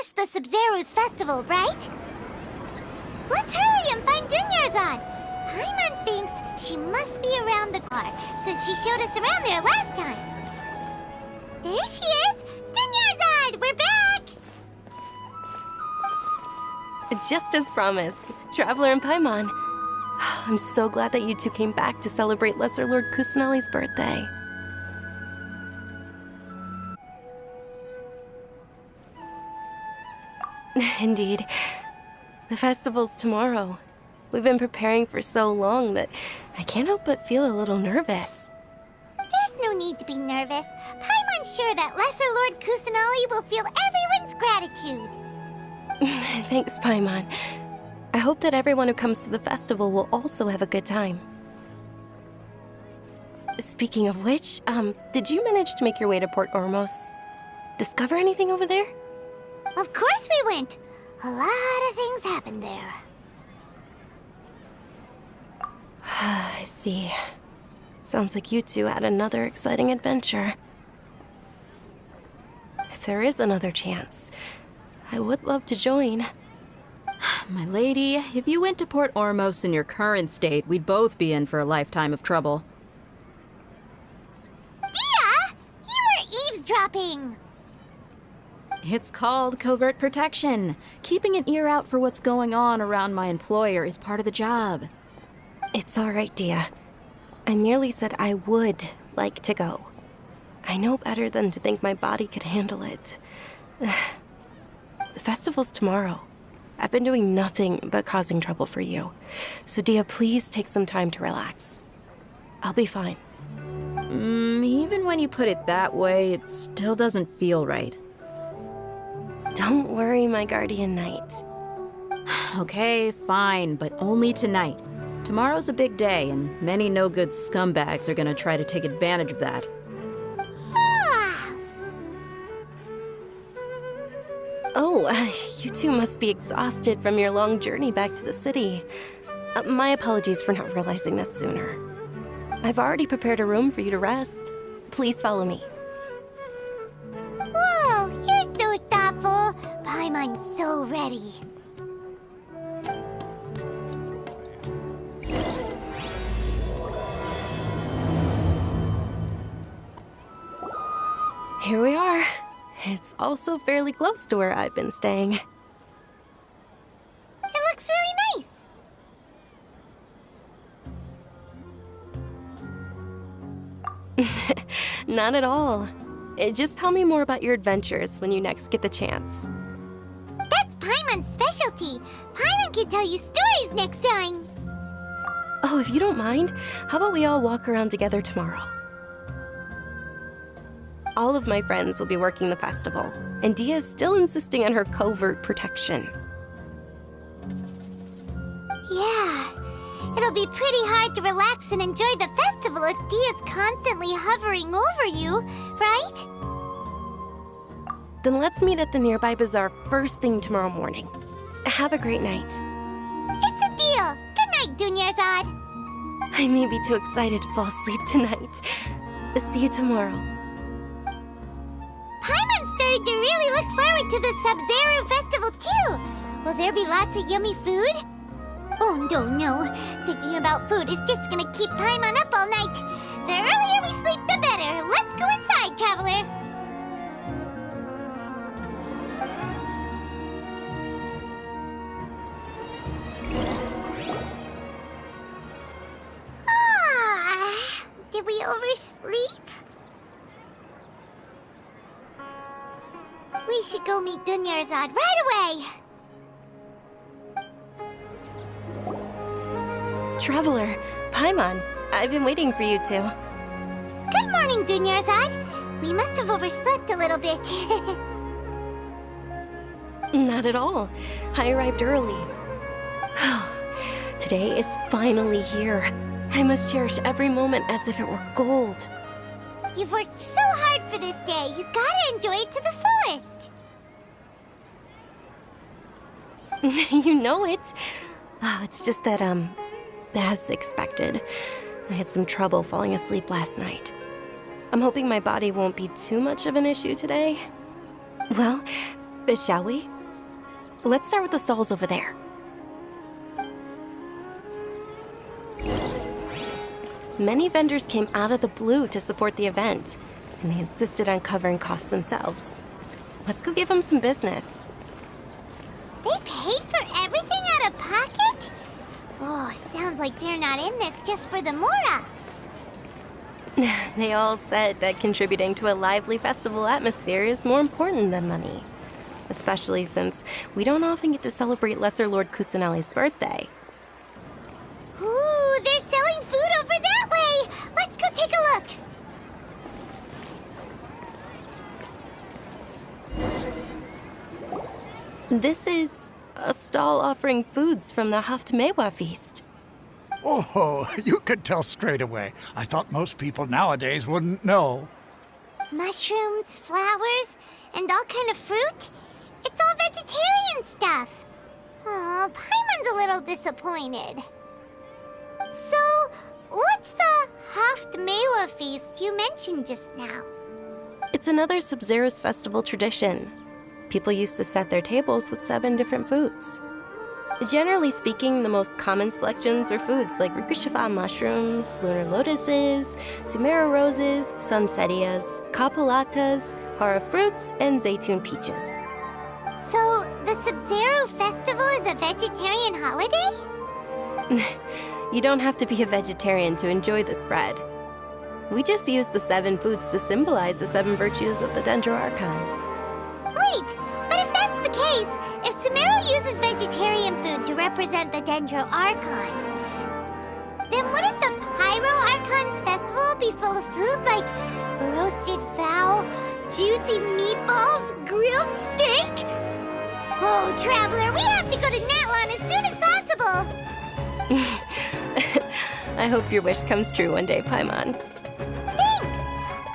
missed the Sub-Zero's festival, right? Let's hurry and find Dunyarzad. Paimon thinks she must be around the car since she showed us around there last time. There she is! Dunyarzad, we're back! Just as promised, Traveler and Paimon. I'm so glad that you two came back to celebrate Lesser Lord Kusanali's birthday. Indeed. The festival's tomorrow. We've been preparing for so long that I can't help but feel a little nervous. There's no need to be nervous. Paimon's sure that Lesser Lord Kusanali will feel everyone's gratitude. Thanks, Paimon. I hope that everyone who comes to the festival will also have a good time. Speaking of which, did you manage to make your way to Port Ormos? Discover anything over there? Of course we went. A lot of things happened there. I see. Sounds like you two had another exciting adventure. If there is another chance, I would love to join. My lady, if you went to Port Ormos in your current state, we'd both be in for a lifetime of trouble. Dia! You were eavesdropping! It's called covert protection. Keeping an ear out for what's going on around my employer is part of the job. It's all right, Dia. I merely said I would like to go. I know better than to think my body could handle it. The festival's tomorrow. I've been doing nothing but causing trouble for you. So, Dia, please take some time to relax. I'll be fine. Even when you put it that way, it still doesn't feel right. Don't worry, my guardian knight. Okay, fine, but only tonight. Tomorrow's a big day, and many no-good scumbags are gonna try to take advantage of that. Oh, you two must be exhausted from your long journey back to the city. My apologies for not realizing this sooner. I've already prepared a room for you to rest. Please follow me. Whoa, you're so thoughtful. Paimon's so ready. Here we are. It's also fairly close to where I've been staying. It looks really nice. Not at all. Just tell me more about your adventures when you next get the chance. That's Paimon's specialty. Paimon can tell you stories next time. Oh, if you don't mind, how about we all walk around together tomorrow? All of my friends will be working the festival, and Dia is still insisting on her covert protection. Yeah, it'll be pretty hard to relax and enjoy the festival if Dia's constantly hovering over you, right? Then let's meet at the nearby bazaar first thing tomorrow morning. Have a great night. It's a deal. Good night, Dunyarzad. I may be too excited to fall asleep tonight. See you tomorrow. Paimon's starting to really look forward to the Sub-Zero festival too. Will there be lots of yummy food? Oh no. Thinking about food is just gonna keep Paimon up all night. The earlier we sleep, the better. Let's go inside, traveler. Did we oversleep? We should go meet Dunyarzad right away! Traveler, Paimon, I've been waiting for you two. Good morning, Dunyarzad. We must have overslept a little bit. Not at all. I arrived early. Today is finally here. I must cherish every moment as if it were gold. You've worked so hard for this day. You gotta enjoy it to the fullest. You know it. Oh, it's just that, as expected, I had some trouble falling asleep last night. I'm hoping my body won't be too much of an issue today. Well, Shall we? Let's start with the stalls over there. Many vendors came out of the blue to support the event, and they insisted on covering costs themselves. Let's go give them some business. They paid for everything out of pocket? Oh, sounds like they're not in this just for the Mora. They all said that contributing to a lively festival atmosphere is more important than money. Especially since we don't often get to celebrate Lesser Lord Kusanali's birthday. Ooh, they're selling food over that way! Let's go take a look! This is a stall offering foods from the Haftmewa feast. Oh, you could tell straight away. I thought most people nowadays wouldn't know. Mushrooms, flowers, and all kind of fruit? It's all vegetarian stuff. Oh, Paimon's a little disappointed. So, what's the Haftmewa feast you mentioned just now? It's another Sub-Zero's festival tradition. People used to set their tables with 7 different foods. Generally speaking, the most common selections were foods like Rukushifa mushrooms, lunar lotuses, Sumera roses, sunsetias, kapulatas, hara fruits, and zaytun peaches. So, the Sub-Zero festival is a vegetarian holiday? You don't have to be a vegetarian to enjoy the spread. We just use the 7 foods to symbolize the 7 virtues of the Dendro Archon. Wait, but if that's the case, if Sumero uses vegetarian food to represent the Dendro Archon, then wouldn't the Pyro Archon's festival be full of food like roasted fowl, juicy meatballs, grilled steak? Oh, Traveler, we have to go to Natlon as soon as possible! I hope your wish comes true one day, Paimon. Thanks!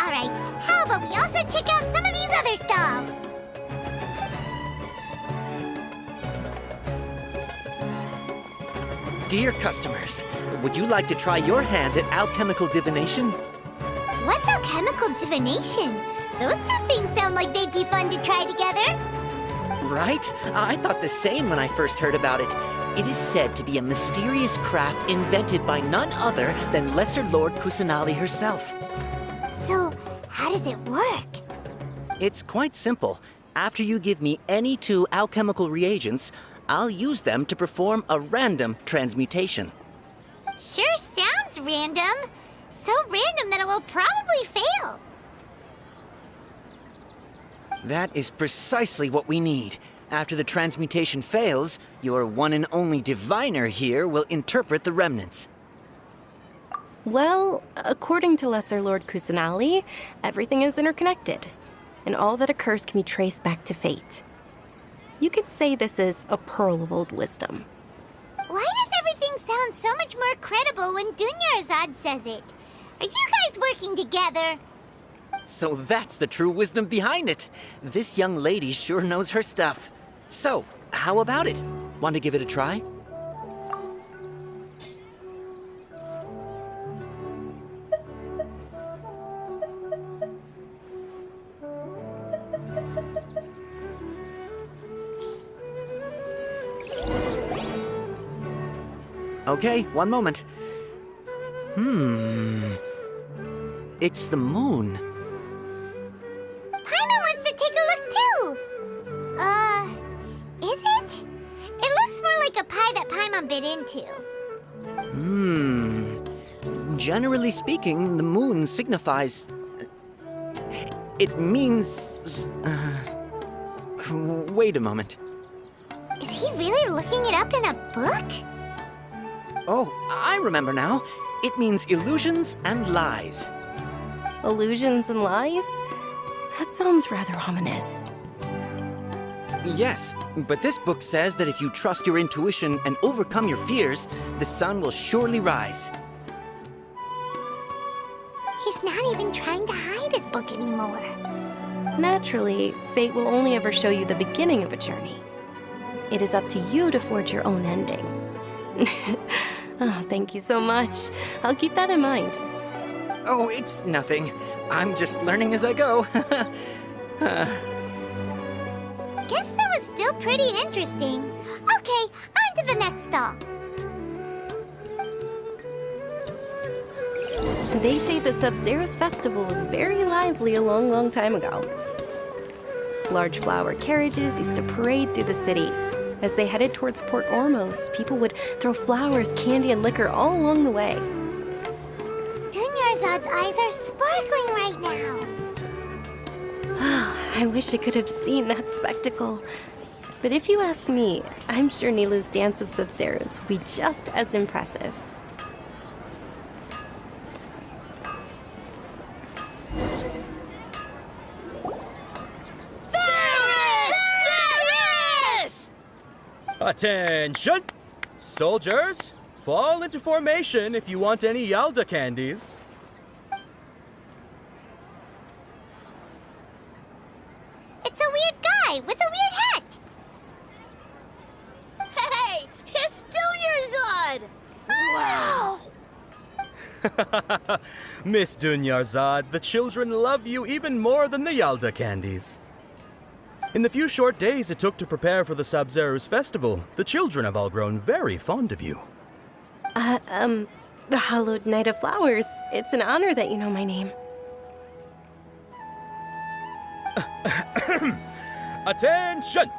Alright, how about we also check out some of these other stalls? Dear customers, would you like to try your hand at alchemical divination? What's alchemical divination? Those 2 things sound like they'd be fun to try together. Right? I thought the same when I first heard about it. It is said to be a mysterious craft invented by none other than Lesser Lord Kusanali herself. So, how does it work? It's quite simple. After you give me any 2 alchemical reagents, I'll use them to perform a random transmutation. Sure sounds random. So random that it will probably fail. That is precisely what we need. After the transmutation fails, your one and only diviner here will interpret the remnants. Well, according to Lesser Lord Kusanali, everything is interconnected, and all that occurs can be traced back to fate. You could say this is a pearl of old wisdom. Why does everything sound so much more credible when Dunyarzad says it? Are you guys working together? So that's the true wisdom behind it. This young lady sure knows her stuff. So, how about it? Want to give it a try? Okay, one moment. It's the moon. Paimon wants to take a look too! Is it? It looks more like a pie that Paimon bit into. Generally speaking, the moon signifies... It means... Wait a moment. Is he really looking it up in a book? Oh, I remember now. It means illusions and lies. Illusions and lies? That sounds rather ominous. Yes, but this book says that if you trust your intuition and overcome your fears, the sun will surely rise. He's not even trying to hide his book anymore. Naturally, fate will only ever show you the beginning of a journey. It is up to you to forge your own ending. Oh, thank you so much. I'll keep that in mind. Oh, it's nothing. I'm just learning as I go. Guess that was still pretty interesting. Okay, on to the next stall. They say the Sub-Zero's festival was very lively a long, long time ago. Large flower carriages used to parade through the city. As they headed towards Port Ormos, people would throw flowers, candy, and liquor all along the way. Dunyarzad's eyes are sparkling right now. I wish I could have seen that spectacle. But if you ask me, I'm sure Nilou's dance of Sub-Zeros will be just as impressive. Attention! Soldiers, fall into formation if you want any Yalda candies. It's a weird guy with a weird hat. Hey, it's Dunyarzad! Wow! Miss Dunyarzad, the children love you even more than the Yalda candies. In the few short days it took to prepare for the Sub-Zero's festival, the children have all grown very fond of you. The Hallowed Knight of Flowers. It's an honor that you know my name. Attention!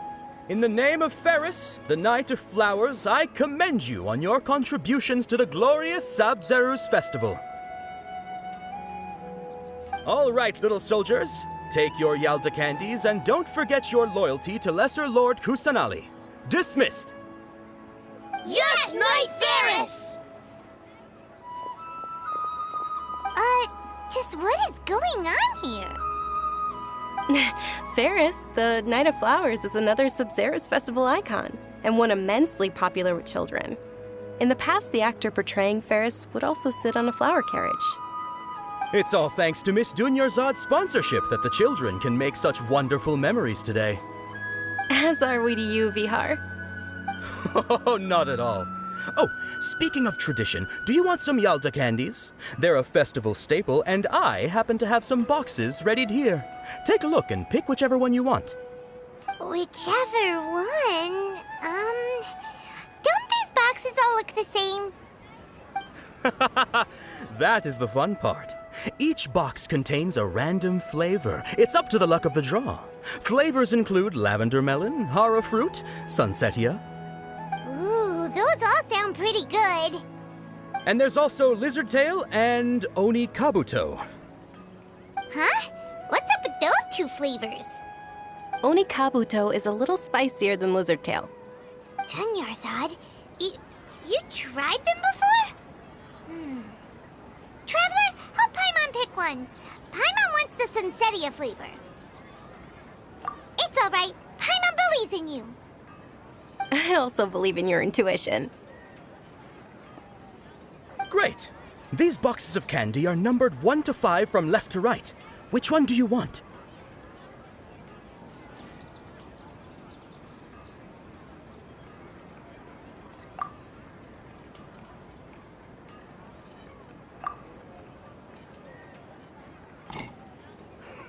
In the name of Ferris, the Knight of Flowers, I commend you on your contributions to the glorious Sub-Zero's festival. All right, little soldiers. Take your Yalda candies and don't forget your loyalty to Lesser Lord Kusanali. Dismissed! Yes, Knight Ferris! Just what is going on here? Ferris, the Knight of Flowers, is another Sub-Zero's festival icon, and one immensely popular with children. In the past, the actor portraying Ferris would also sit on a flower carriage. It's all thanks to Miss Dunyarzad's sponsorship that the children can make such wonderful memories today. As are we to you, Vihar. Oh, not at all. Oh, speaking of tradition, do you want some Yalda candies? They're a festival staple, and I happen to have some boxes readied here. Take a look and pick whichever one you want. Whichever one. Don't these boxes all look the same? That is the fun part. Each box contains a random flavor. It's up to the luck of the draw. Flavors include lavender melon, hara fruit, sunsetia. Ooh, those all sound pretty good. And there's also lizard tail and oni kabuto. Huh? What's up with those two flavors? Oni Kabuto is a little spicier than Lizard Tail. Dunyarzad, you tried them before? Traveler, help Paimon pick one. Paimon wants the Sunsetia flavor. It's all right. Paimon believes in you. I also believe in your intuition. Great! These boxes of candy are numbered 1 to 5 from left to right. Which one do you want?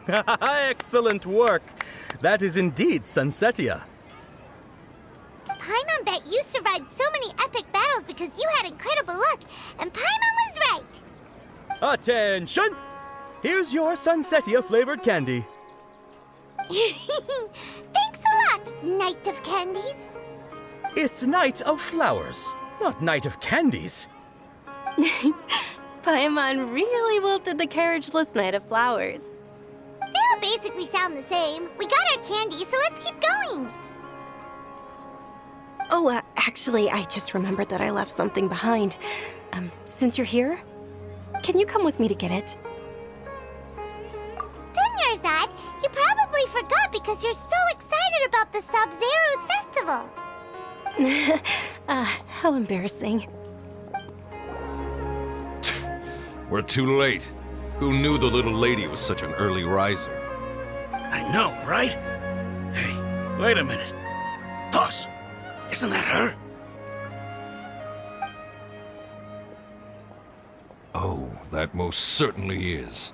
Excellent work! That is indeed Sunsetia. Paimon bet you survived so many epic battles because you had incredible luck, and Paimon was right. Attention! Here's your Sunsetia flavored candy. Thanks a lot, Knight of Candies. It's Knight of Flowers, not Knight of Candies. Paimon really wilted the carriageless Knight of Flowers. They all basically sound the same. We got our candy, so let's keep going. Oh, actually, I just remembered that I left something behind. Since you're here, can you come with me to get it? Dunyarzad, you probably forgot because you're so excited about the Sub-Zero's festival. How embarrassing. We're too late. Who knew the little lady was such an early riser? I know, right? Hey, wait a minute. Boss, isn't that her? Oh, that most certainly is.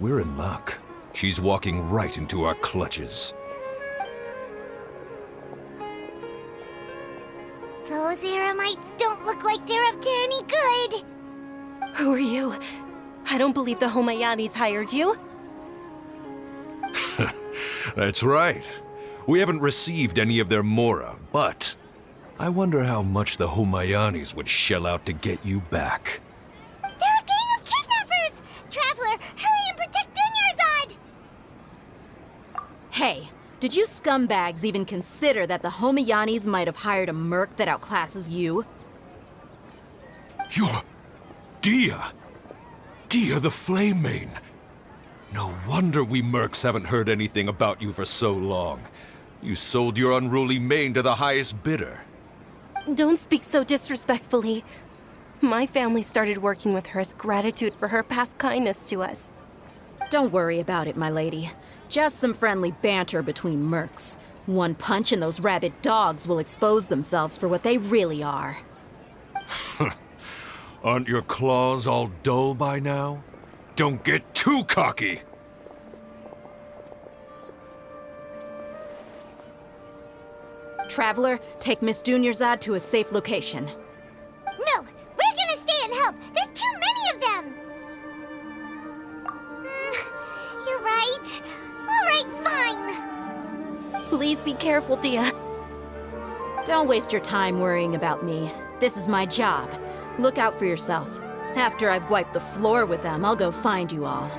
We're in luck. She's walking right into our clutches. Those Eremites don't look like they're up to any good. Who are you? I don't believe the Homayanis hired you. That's right. We haven't received any of their Mora, but I wonder how much the Homayanis would shell out to get you back. They're a gang of kidnappers! Traveler, hurry and protect Dunyarzad! Hey, did you scumbags even consider that the Homayanis might have hired a merc that outclasses you? You're... Dia! Dia the Flame Mane! No wonder we mercs haven't heard anything about you for so long. You sold your unruly mane to the highest bidder. Don't speak so disrespectfully. My family started working with her as gratitude for her past kindness to us. Don't worry about it, my lady. Just some friendly banter between mercs. One punch and those rabid dogs will expose themselves for what they really are. Aren't your claws all dull by now? Don't get too cocky! Traveler, take Miss Dunyarzad to a safe location. No, we're gonna stay and help. There's too many of them. You're right. All right, fine. Please be careful, Dia. Don't waste your time worrying about me. This is my job. Look out for yourself. After I've wiped the floor with them, I'll go find you all.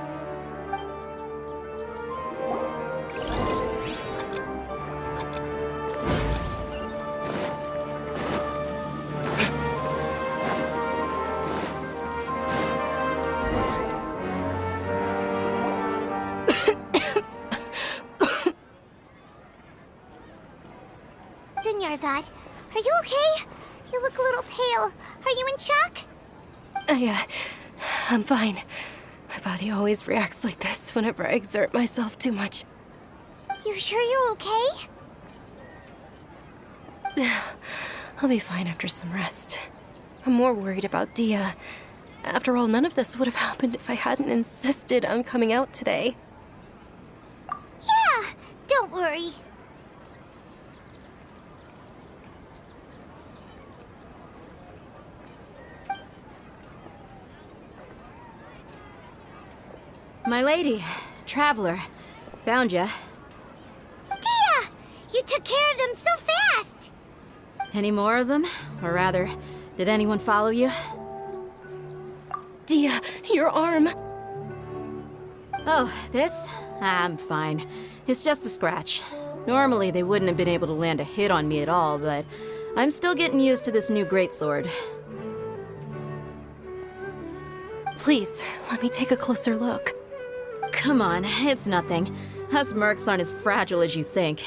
Dunyarzad, are you okay? You look a little pale. Are you in shock? I'm fine. My body always reacts like this whenever I exert myself too much. You sure you're okay? I'll be fine after some rest. I'm more worried about Dia. After all, none of this would have happened if I hadn't insisted on coming out today. Yeah, don't worry. My lady, Traveler, found ya. Dia! You took care of them so fast! Any more of them? Or rather, did anyone follow you? Dia, your arm! Oh, this? I'm fine. It's just a scratch. Normally, they wouldn't have been able to land a hit on me at all, but I'm still getting used to this new greatsword. Please, let me take a closer look. Come on, it's nothing. Us mercs aren't as fragile as you think.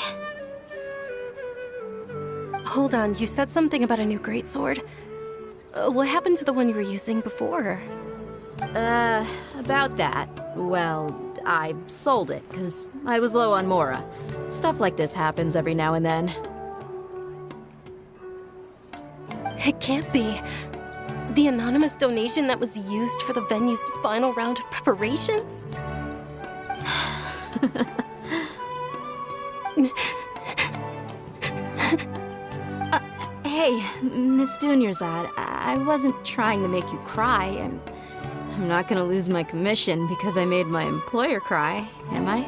Hold on, you said something about a new greatsword. What happened to the one you were using before? About that. Well, I sold it, because I was low on Mora. Stuff like this happens every now and then. It can't be. The anonymous donation that was used for the venue's final round of preparations? Hey, Miss Dunyarzad, I wasn't trying to make you cry, and I'm not gonna lose my commission because I made my employer cry, am I?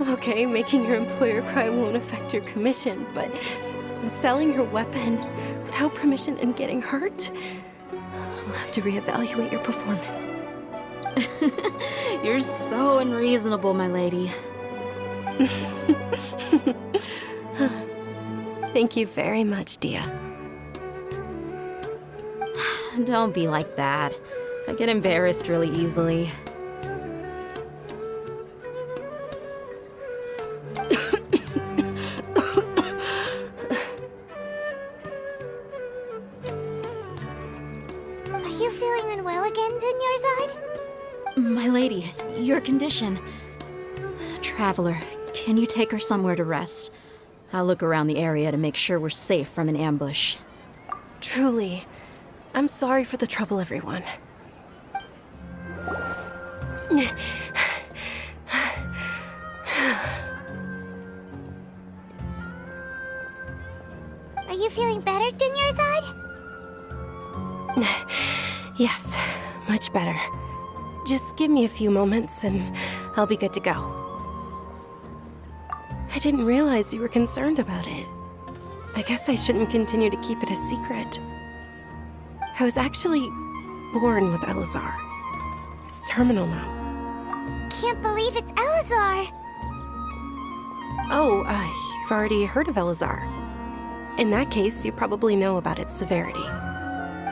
Okay, making your employer cry won't affect your commission, but selling your weapon without permission and getting hurt? I'll have to reevaluate your performance. You're so unreasonable, my lady. Thank you very much, Dia. Don't be like that. I get embarrassed really easily. Are you feeling unwell again, Dunyarzad? My lady, your condition. Traveler, can you take her somewhere to rest? I'll look around the area to make sure we're safe from an ambush. Truly, I'm sorry for the trouble, everyone. you feeling better, Dunyarzad? Yes, much better. Just give me a few moments and I'll be good to go. I didn't realize you were concerned about it. I guess I shouldn't continue to keep it a secret. I was actually born with Elazar. It's terminal now. Can't believe it's Elazar. Oh, you've already heard of Elazar. In that case, you probably know about its severity.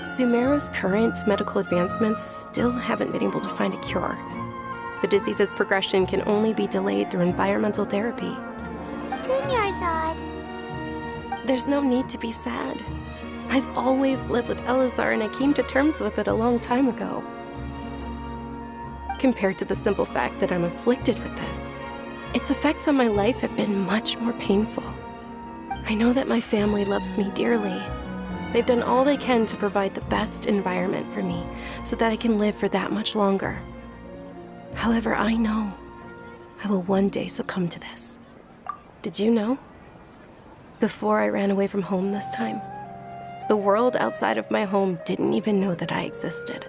Sumeru's current medical advancements still haven't been able to find a cure. The disease's progression can only be delayed through environmental therapy. Dunyarzad. There's no need to be sad. I've always lived with Elazar and I came to terms with it a long time ago. Compared to the simple fact that I'm afflicted with this, its effects on my life have been much more painful. I know that my family loves me dearly. They've done all they can to provide the best environment for me so that I can live for that much longer. However, I know I will one day succumb to this. Did you know? Before I ran away from home this time, the world outside of my home didn't even know that I existed.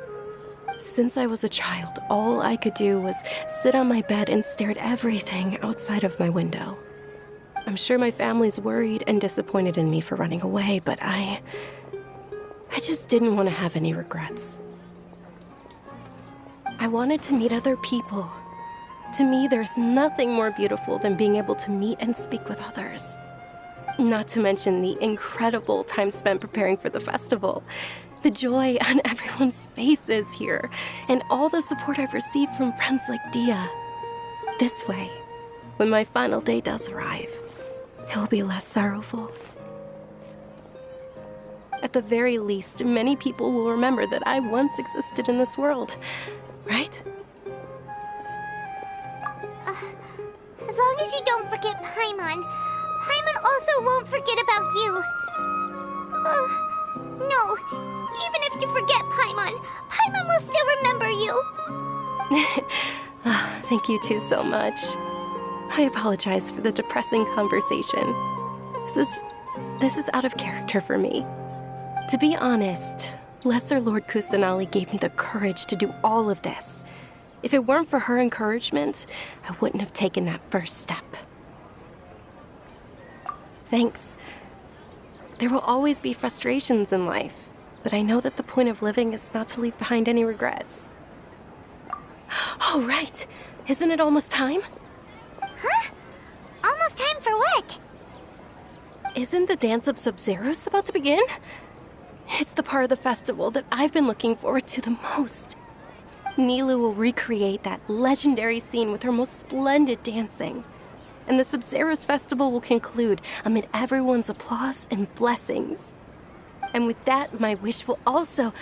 Since I was a child, all I could do was sit on my bed and stare at everything outside of my window. I'm sure my family's worried and disappointed in me for running away, but I just didn't want to have any regrets. I wanted to meet other people. To me, there's nothing more beautiful than being able to meet and speak with others. Not to mention the incredible time spent preparing for the festival. The joy on everyone's faces here, and all the support I've received from friends like Dia. This way, when my final day does arrive, it will be less sorrowful. At the very least, many people will remember that I once existed in this world, right? As long as you don't forget Paimon, Paimon also won't forget about you. No, even if you forget Paimon, Paimon will still remember you. Thank you two so much. I apologize for the depressing conversation. This is out of character for me. To be honest, Lesser Lord Kusanali gave me the courage to do all of this. If it weren't for her encouragement, I wouldn't have taken that first step. Thanks. There will always be frustrations in life, but I know that the point of living is not to leave behind any regrets. Oh, right. Isn't it almost time? Huh? Almost time for what? Isn't the Dance of Sub-Zeros about to begin? It's the part of the festival that I've been looking forward to the most. Nilu will recreate that legendary scene with her most splendid dancing. And the Sub-Zeros festival will conclude amid everyone's applause and blessings. And with that, my wish will also...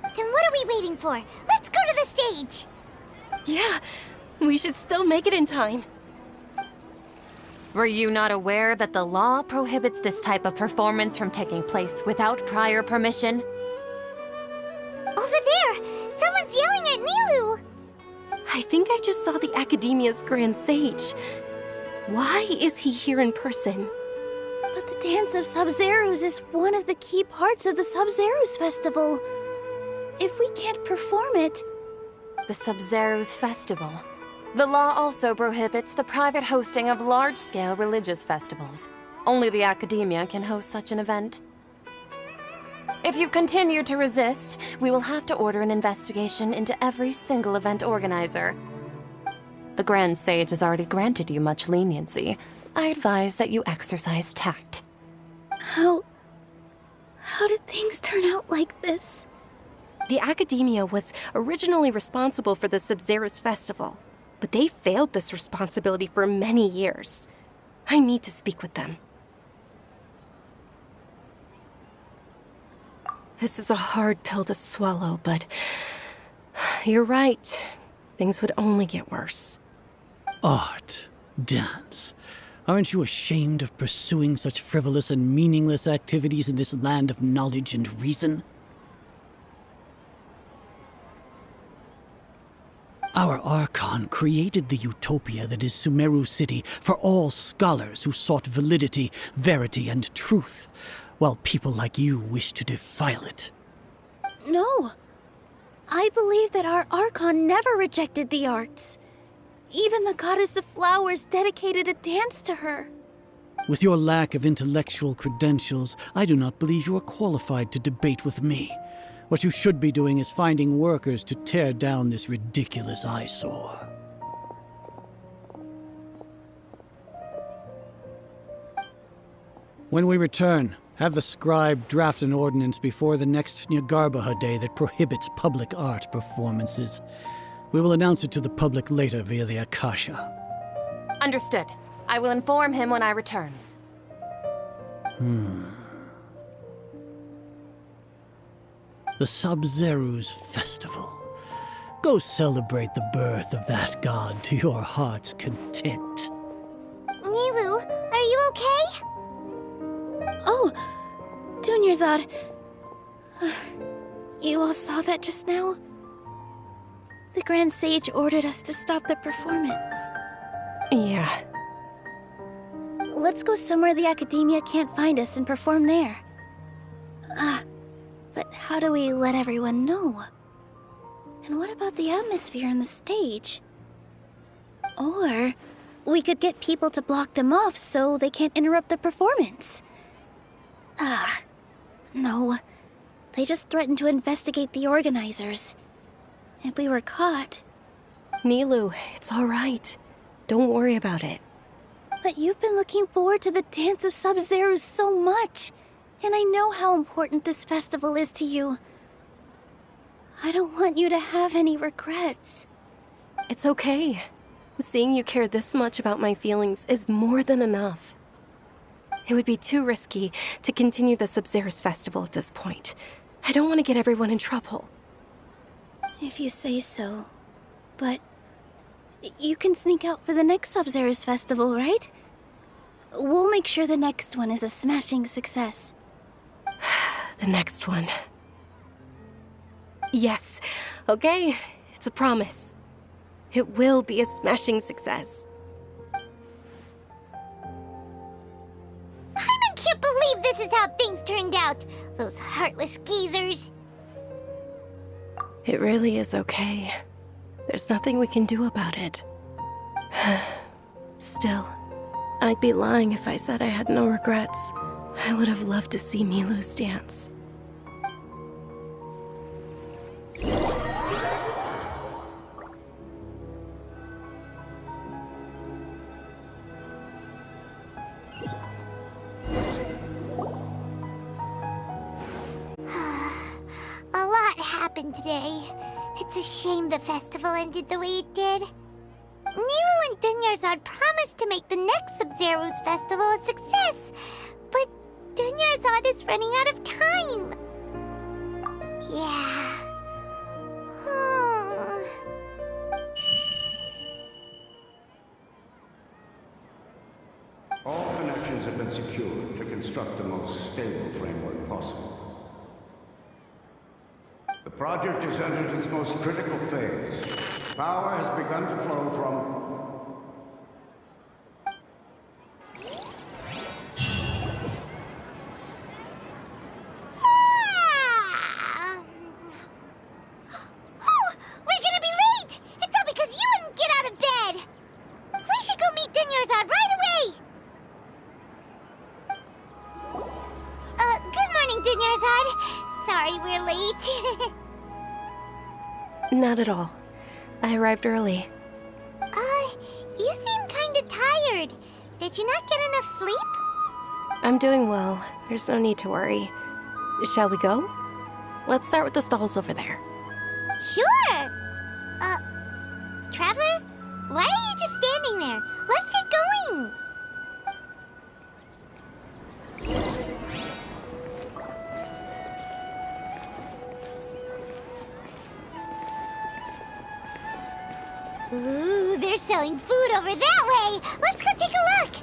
Then what are we waiting for? Let's go to the stage! Yeah, we should still make it in time. Were you not aware that the law prohibits this type of performance from taking place without prior permission? Over there! Someone's yelling at Nilu! I think I just saw the Academia's Grand Sage. Why is he here in person? But the Dance of Sub-Zeros is one of the key parts of the Sub-Zeros festival. If we can't perform it... The Sub-Zeros festival. The law also prohibits the private hosting of large-scale religious festivals. Only the Academia can host such an event. If you continue to resist, we will have to order an investigation into every single event organizer. The Grand Sage has already granted you much leniency. I advise that you exercise tact. How did things turn out like this? The Academia was originally responsible for the Sub-Zeros festival, but they failed this responsibility for many years. I need to speak with them. This is a hard pill to swallow, but you're right. Things would only get worse. Art, dance. Aren't you ashamed of pursuing such frivolous and meaningless activities in this land of knowledge and reason? Our Archon created the utopia that is Sumeru City for all scholars who sought validity, verity, and truth, while people like you wish to defile it. No. I believe that our Archon never rejected the arts. Even the goddess of flowers dedicated a dance to her. With your lack of intellectual credentials, I do not believe you are qualified to debate with me. What you should be doing is finding workers to tear down this ridiculous eyesore. When we return, have the scribe draft an ordinance before the next Nyargarbaha Day that prohibits public art performances. We will announce it to the public later via the Akasha. Understood. I will inform him when I return. The Sub-Zeru's Festival. Go celebrate the birth of that god to your heart's content. Nilu, are you okay? Oh, Dunyarzad. You all saw that just now? The Grand Sage ordered us to stop the performance. Yeah. Let's go somewhere the Academia can't find us and perform there. But how do we let everyone know? And what about the atmosphere on the stage? Or we could get people to block them off so they can't interrupt the performance. No. They just threatened to investigate the organizers. If we were caught... Nilu, it's all right. Don't worry about it. But you've been looking forward to the Dance of Sub-Zero so much. And I know how important this festival is to you. I don't want you to have any regrets. It's okay. Seeing you care this much about my feelings is more than enough. It would be too risky to continue the Sub-Zero's festival at this point. I don't want to get everyone in trouble. If you say so. But you can sneak out for the next Sub-Zero's festival, right? We'll make sure the next one is a smashing success. The next one. Yes. Okay. It's a promise. It will be a smashing success. I can't believe this is how things turned out. Those heartless geezers. It really is okay. There's nothing we can do about it. Still, I'd be lying if I said I had no regrets. I would have loved to see Nilu's dance. A lot happened today. It's a shame the festival ended the way it did. Nilu and Dunyarzad promised to make the next Sub-Zero's festival a success, but Dunyarzad is running out of time. Yeah. All connections have been secured to construct the most stable framework possible. The project has entered its most critical phase. Power has begun to flow from... We're gonna be late! It's all because you wouldn't get out of bed! We should go meet Dunyarzad right away! Good morning, Dunyarzad. Sorry we're late. Not at all. I arrived early. You seem kinda tired. Did you not get enough sleep? I'm doing well. There's no need to worry. Shall we go? Let's start with the stalls over there. Sure! Traveler? Why are you just standing there? Let's get going! Ooh, they're selling food over that way! Let's go take a look!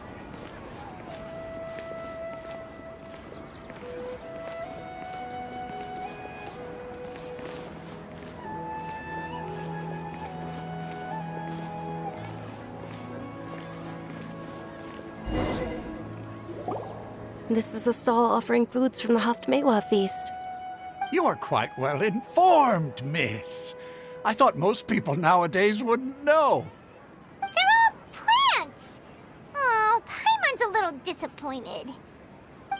This is a stall offering foods from the Haftmewa feast. You are quite well informed, miss. I thought most people nowadays wouldn't know. They're all plants! Oh, Paimon's a little disappointed.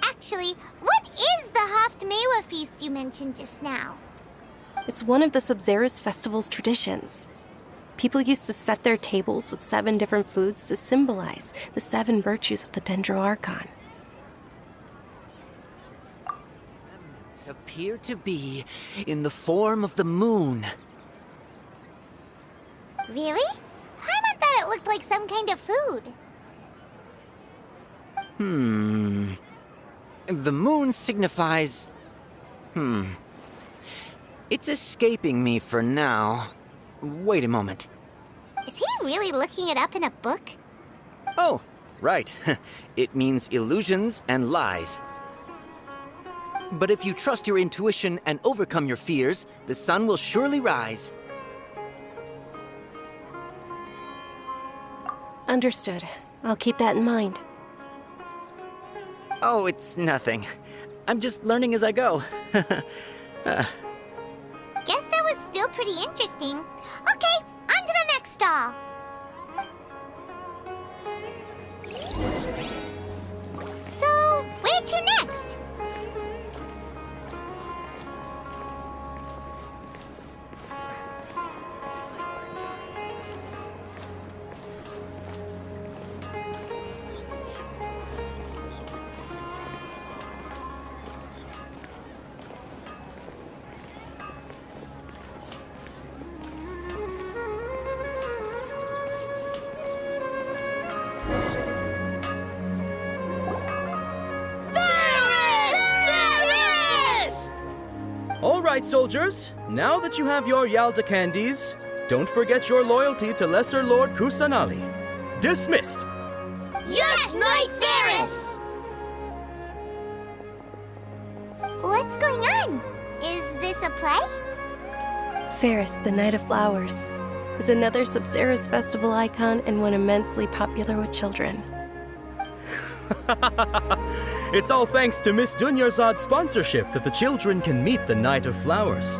Actually, what is the Haftmewa feast you mentioned just now? It's one of the Sub-Zerus Festival's traditions. People used to set their tables with 7 different foods to symbolize the 7 virtues of the Dendroarchon. Remnants appear to be in the form of the moon. Really? Paimon thought it looked like some kind of food. The moon signifies... It's escaping me for now. Wait a moment. Is he really looking it up in a book? Oh, right. It means illusions and lies. But if you trust your intuition and overcome your fears, the sun will surely rise. Understood. I'll keep that in mind. Oh, it's nothing. I'm just learning as I go. Guess that was still pretty interesting. Okay, on to the next stall. So, where to next? All right, soldiers. Now that you have your Yalda candies, don't forget your loyalty to Lesser Lord Kusanali. Dismissed. Yes, Knight Varys! What's going on? Is this a play? Ferris, the Knight of Flowers, is another Sub-Zerus Festival icon and one immensely popular with children. It's all thanks to Miss Dunyarzad's sponsorship that the children can meet the Knight of Flowers.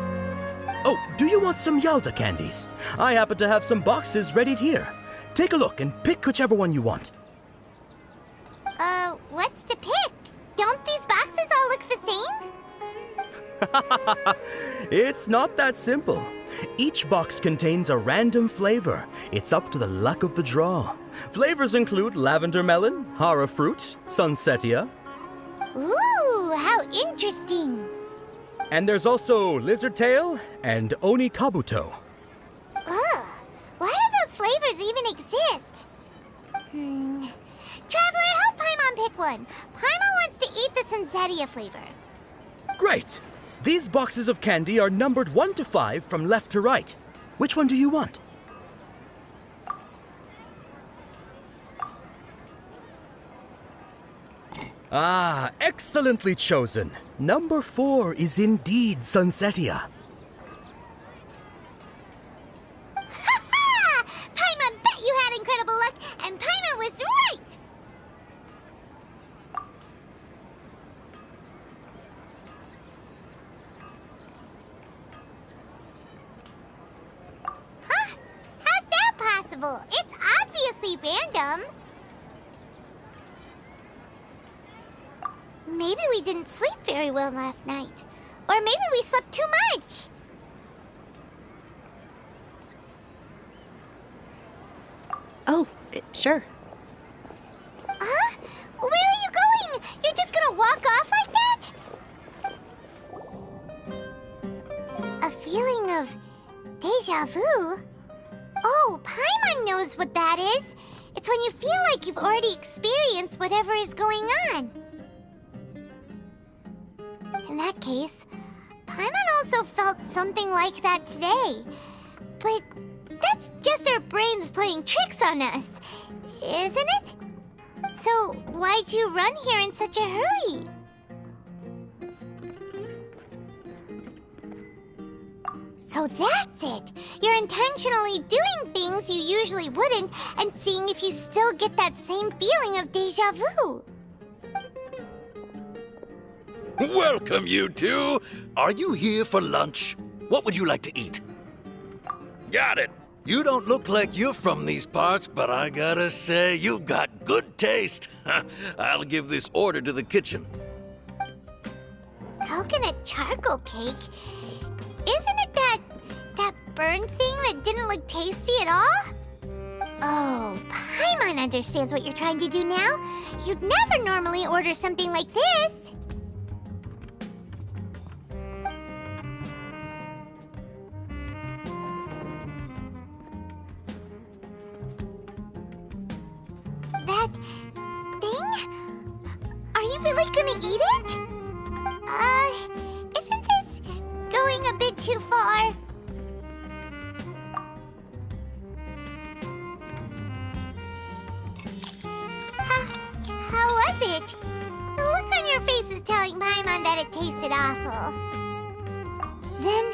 Oh, do you want some Yalda candies? I happen to have some boxes readied here. Take a look and pick whichever one you want. What's to pick? Don't these boxes all look the same? It's not that simple. Each box contains a random flavor. It's up to the luck of the draw. Flavors include lavender melon, hara fruit, sunsetia. Ooh, how interesting. And there's also lizard tail and oni kabuto. Ugh, why do those flavors even exist? Traveler, help Paimon pick one. Paimon wants to eat the sunsetia flavor. Great! These boxes of candy are numbered 1 to 5 from left to right. Which one do you want? Ah, excellently chosen. Number 4 is indeed Sunsetia. Ha-ha! Paimon bet you had incredible luck, and Paimon was right! Huh? How's that possible? It's obviously random. Maybe we didn't sleep very well last night. Or maybe we slept too much. Oh, sure. Huh? Where are you going? You're just gonna walk off like that? A feeling of deja vu? Oh, Paimon knows what that is. It's when you feel like you've already experienced whatever is going on. In that case, Paimon also felt something like that today. But that's just our brains playing tricks on us, isn't it? So why'd you run here in such a hurry? So that's it! You're intentionally doing things you usually wouldn't and seeing if you still get that same feeling of deja vu. Welcome, you two. Are you here for lunch? What would you like to eat? Got it. You don't look like you're from these parts, but I gotta say, you've got good taste. I'll give this order to the kitchen. Coconut charcoal cake? Isn't it that burned thing that didn't look tasty at all? Oh, Paimon understands what you're trying to do now. You'd never normally order something like this. That thing? Are you really gonna eat it? Isn't this going a bit too far? How was it? The look on your face is telling Paimon that it tasted awful. Then,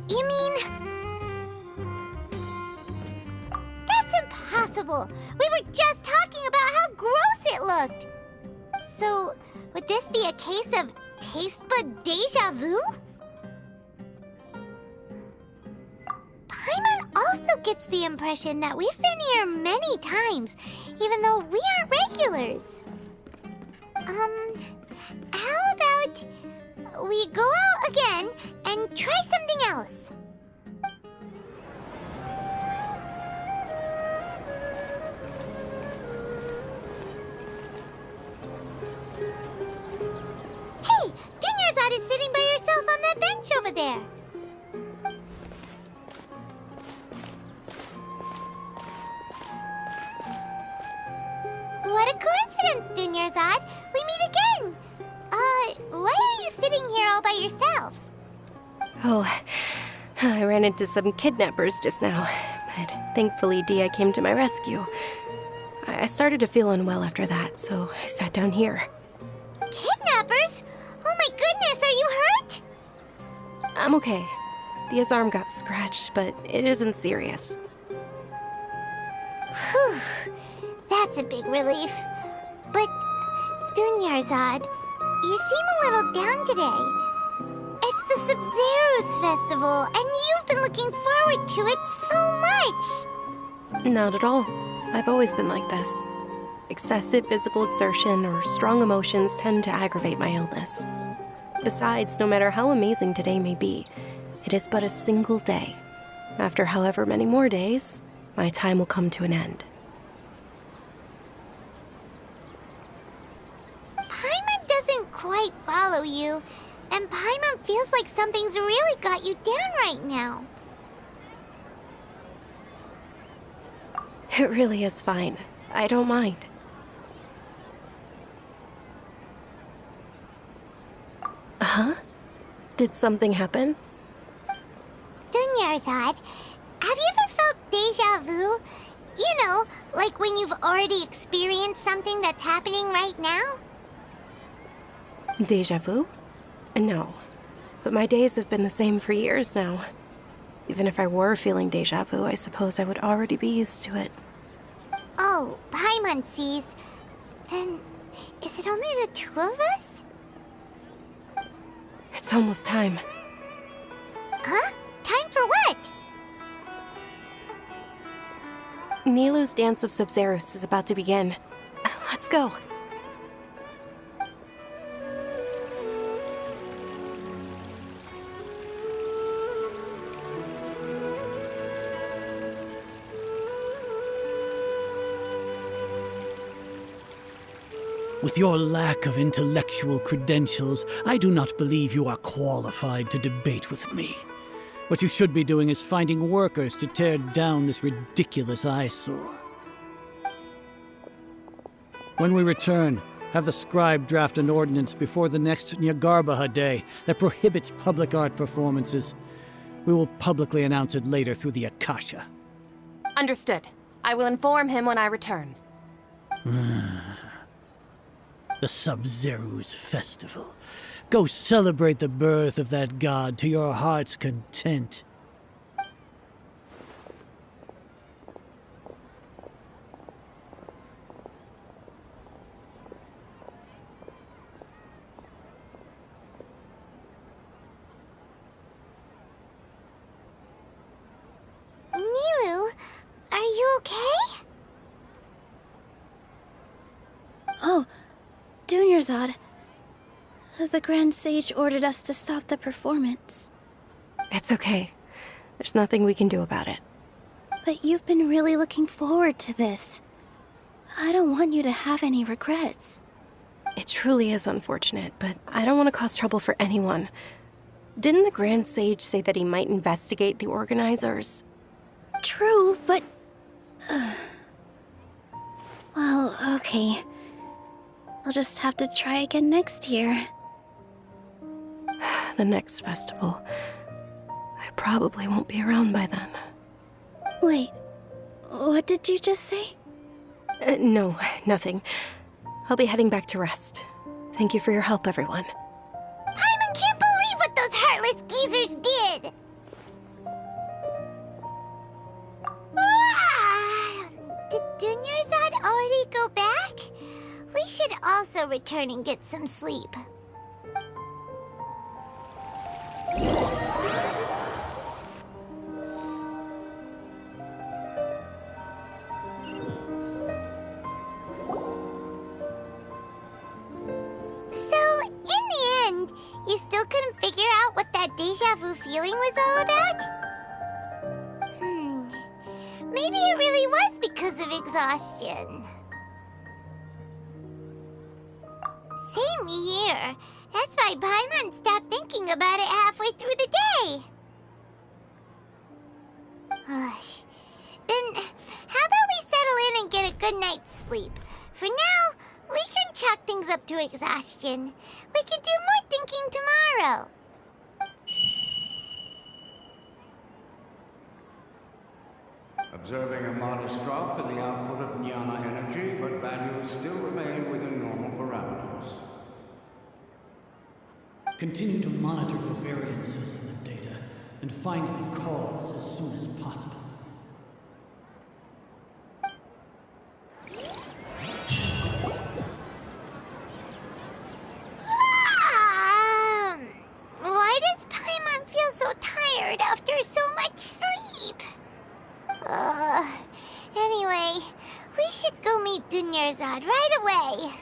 you mean... That's impossible! We were just talking about how gross it looked! So, would this be a case of taste bud deja vu? Paimon also gets the impression that we've been here many times, even though we aren't regulars. How about we go out again and try something else? Hey, Dunyarzad is sitting by herself on that bench over there. What a coincidence, Dunyarzad. We meet again. Why are you sitting here all by yourself? Oh, I ran into some kidnappers just now, but thankfully Dia came to my rescue. I started to feel unwell after that, so I sat down here. Kidnappers? Oh my goodness, are you hurt? I'm okay. Dia's arm got scratched, but it isn't serious. Whew, that's a big relief. But, Dunyarzad, you seem a little down today. It's the Sub-Zero's festival, and you've been looking forward to it so much. Not at all. I've always been like this. Excessive physical exertion or strong emotions tend to aggravate my illness. Besides, no matter how amazing today may be, it is but a single day. After however many more days, my time will come to an end. Paimon doesn't quite follow you, and Paimon feels like something's really got you down right now. It really is fine. I don't mind. Huh? Did something happen? Dunyarzad, have you ever felt deja vu? You know, like when you've already experienced something that's happening right now? Deja vu? No. But my days have been the same for years now. Even if I were feeling deja vu, I suppose I would already be used to it. Oh, Paimon sees. Then, is it only the two of us? It's almost time. Huh? Time for what? Nilou's Dance of Sub-Zeros is about to begin. Let's go. With your lack of intellectual credentials, I do not believe you are qualified to debate with me. What you should be doing is finding workers to tear down this ridiculous eyesore. When we return, have the scribe draft an ordinance before the next Nyagarbaha Day that prohibits public art performances. We will publicly announce it later through the Akasha. Understood. I will inform him when I return. The Sub-Zero's festival. Go celebrate the birth of that god to your heart's content. okay? Oh, Dunyarzad. The Grand Sage ordered us to stop the performance. It's okay. There's nothing we can do about it. But you've been really looking forward to this. I don't want you to have any regrets. It truly is unfortunate, but I don't want to cause trouble for anyone. Didn't the Grand Sage say that he might investigate the organizers? True, but... Well, okay. I'll just have to try again next year. The next festival. I probably won't be around by then. Wait, what did you just say? No, nothing. I'll be heading back to rest. Thank you for your help, everyone. Paimon can't believe what those heartless geezers did! Did Dunyarzad already go back? We should also return and get some sleep. You still couldn't figure out what that deja vu feeling was all about? Maybe it really was because of exhaustion. Same here. That's why Paimon stopped thinking about it halfway through the day. Then, how about we settle in and get a good night's sleep? For now, we can chalk things up to exhaustion. We can do more thinking tomorrow. Observing a modest drop in the output of jnana energy, but values still remain within normal parameters. Continue to monitor for variances in the data and find the cause as soon as possible. Why does Paimon feel so tired after so much sleep? Anyway, we should go meet Dunyarzad right away.